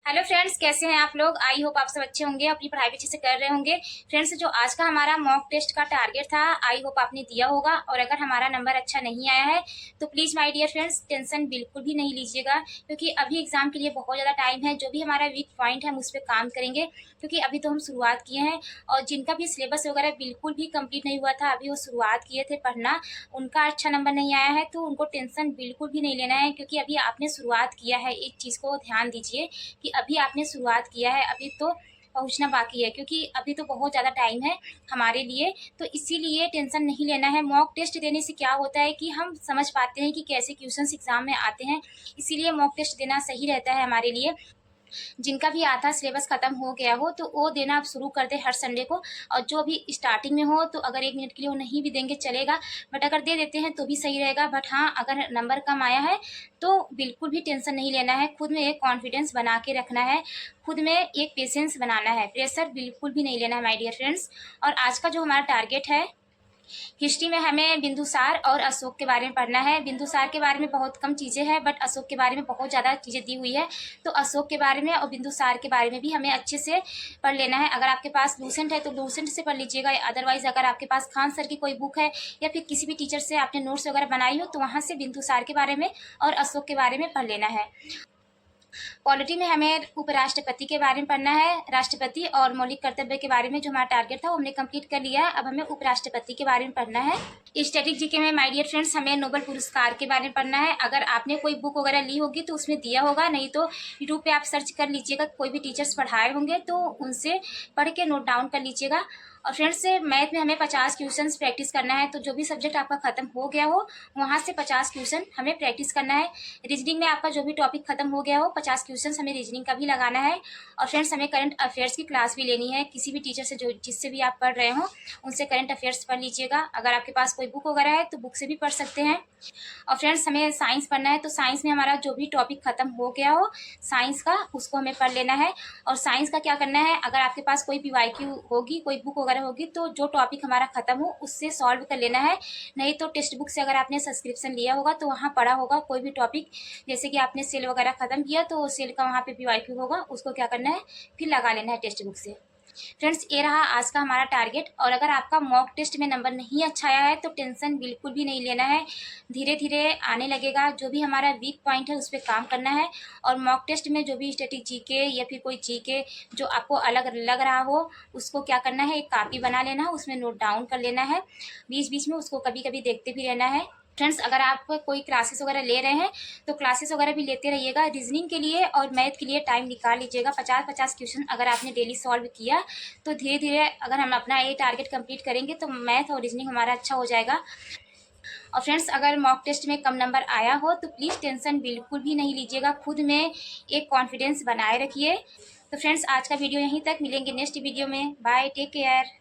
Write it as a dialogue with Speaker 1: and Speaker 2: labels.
Speaker 1: Hello friends, कैसे हैं आप लोग। आई होप आप सब अच्छे होंगे, अपनी पढ़ाई भी अच्छे से कर रहे होंगे। फ्रेंड्स, जो आज का हमारा मॉक टेस्ट का टारगेट था, आई होप आपने दिया होगा। और अगर हमारा नंबर अच्छा नहीं आया है तो please my dear friends, tension बिल्कुल भी नहीं लीजिएगा, क्योंकि अभी एग्जाम के लिए बहुत ज़्यादा टाइम है। जो भी हमारा वीक पॉइंट है हम उस पर काम करेंगे, क्योंकि अभी तो हम शुरुआत किए हैं। और जिनका भी सिलेबस वगैरह बिल्कुल भी कंप्लीट नहीं हुआ था, अभी वो शुरुआत किए थे पढ़ना, उनका अच्छा नंबर नहीं आया है तो उनको टेंशन बिल्कुल भी नहीं लेना है, क्योंकि अभी आपने शुरुआत किया है। एक चीज़ को ध्यान दीजिए कि अभी आपने शुरुआत किया है, अभी तो पहुंचना बाकी है, क्योंकि अभी तो बहुत ज़्यादा टाइम है हमारे लिए। तो इसीलिए टेंशन नहीं लेना है। मॉक टेस्ट देने से क्या होता है कि हम समझ पाते हैं कि कैसे क्वेश्चंस एग्जाम में आते हैं, इसीलिए मॉक टेस्ट देना सही रहता है हमारे लिए। जिनका भी आधा सिलेबस खत्म हो गया हो तो वो देना आप शुरू कर दे हर संडे को। और जो अभी स्टार्टिंग में हो तो अगर 1 मिनट के लिए वो नहीं भी देंगे चलेगा, बट अगर दे देते हैं तो भी सही रहेगा। बट हाँ, अगर नंबर कम आया है तो बिल्कुल भी टेंशन नहीं लेना है। खुद में एक कॉन्फिडेंस बना के रखना है, खुद में एक पेशेंस बनाना है, प्रेशर बिल्कुल भी नहीं लेना है माय डियर फ्रेंड्स। और आज का जो हमारा टारगेट है, हिस्ट्री में हमें बिंदुसार और अशोक के बारे में पढ़ना है। बिंदुसार के बारे में बहुत कम चीज़ें हैं, बट अशोक के बारे में बहुत ज़्यादा चीज़ें दी हुई है। तो अशोक के बारे में और बिंदुसार के बारे में भी हमें अच्छे से पढ़ लेना है। अगर आपके पास लूसेंट है तो लूसेंट से पढ़ लीजिएगा, अदरवाइज अगर आपके पास खान सर की कोई बुक है या फिर किसी भी टीचर से आपने नोट्स वगैरह बनाई हो तो वहाँ से बिंदुसार के बारे में और अशोक के बारे में पढ़ लेना है। पॉलिटी में हमें उपराष्ट्रपति के बारे में पढ़ना है, राष्ट्रपति और मौलिक कर्तव्य के बारे में जो हमारा टारगेट था वो हमने कंप्लीट कर लिया है। अब हमें उपराष्ट्रपति के बारे में पढ़ना है। स्टैटिक जीके में माय डियर फ्रेंड्स हमें नोबेल पुरस्कार के बारे में पढ़ना है। अगर आपने कोई बुक वगैरह ली होगी तो उसमें दिया होगा, नहीं तो यूट्यूब पे आप सर्च कर लीजिएगा, कोई भी टीचर्स पढ़ाए होंगे तो उनसे पढ़ के नोट डाउन कर लीजिएगा। और फ्रेंड्स, मैथ में हमें 50 क्वेश्चंस प्रैक्टिस करना है। तो जो भी सब्जेक्ट आपका खत्म हो गया हो वहाँ से 50 क्वेश्चन हमें प्रैक्टिस करना है। रीजनिंग में आपका जो भी टॉपिक खत्म हो गया हो 50 क्वेश्चन हमें रीजनिंग का भी लगाना है। और फ्रेंड्स, हमें करंट अफेयर्स की क्लास भी लेनी है। किसी भी टीचर से जो जिससे भी आप पढ़ रहे हो उनसे करंट अफेयर्स पढ़ लीजिएगा। अगर आपके पास कोई बुक वगैरह है तो बुक से भी पढ़ सकते हैं। और फ्रेंड्स, हमें साइंस पढ़ना है। तो साइंस में हमारा जो भी टॉपिक खत्म हो गया हो साइंस का, उसको हमें पढ़ लेना है। और साइंस का क्या करना है, अगर आपके पास कोई पीवाईक्यू होगी, कोई बुक वगैरह होगी, तो जो टॉपिक हमारा खत्म हो उससे सॉल्व कर लेना है। नहीं तो टेक्स्ट बुक से अगर आपने सब्सक्रिप्शन लिया होगा तो वहाँ पढ़ा होगा कोई भी टॉपिक, जैसे कि आपने सेल वगैरह खत्म किया तो सेल का वहाँ पे पीवाईक्यू होगा, उसको क्या करना है फिर लगा लेना है टेक्स्ट बुक से। फ्रेंड्स, ये रहा आज का हमारा टारगेट। और अगर आपका मॉक टेस्ट में नंबर नहीं अच्छा आया है तो टेंशन बिल्कुल भी नहीं लेना है, धीरे धीरे आने लगेगा। जो भी हमारा वीक पॉइंट है उस पर काम करना है। और मॉक टेस्ट में जो भी स्टैटिक जीके या फिर कोई जीके जो आपको अलग लग रहा हो उसको क्या करना है, एक कापी बना लेना है, उसमें नोट डाउन कर लेना है, बीच बीच में उसको कभी कभी देखते भी रहना है। फ्रेंड्स, अगर आप कोई क्लासेस वगैरह ले रहे हैं तो क्लासेस वगैरह भी लेते रहिएगा। रीजनिंग के लिए और मैथ के लिए टाइम निकाल लीजिएगा। 50-50 क्वेश्चन अगर आपने डेली सॉल्व किया तो धीरे धीरे अगर हम अपना ये टारगेट कंप्लीट करेंगे तो मैथ और रीजनिंग हमारा अच्छा हो जाएगा। और फ्रेंड्स, अगर मॉक टेस्ट में कम नंबर आया हो तो प्लीज़ टेंशन बिल्कुल भी नहीं लीजिएगा, खुद में एक कॉन्फिडेंस बनाए रखिए। तो फ्रेंड्स, आज का वीडियो यहीं तक, मिलेंगे नेक्स्ट वीडियो में। Bye, take care.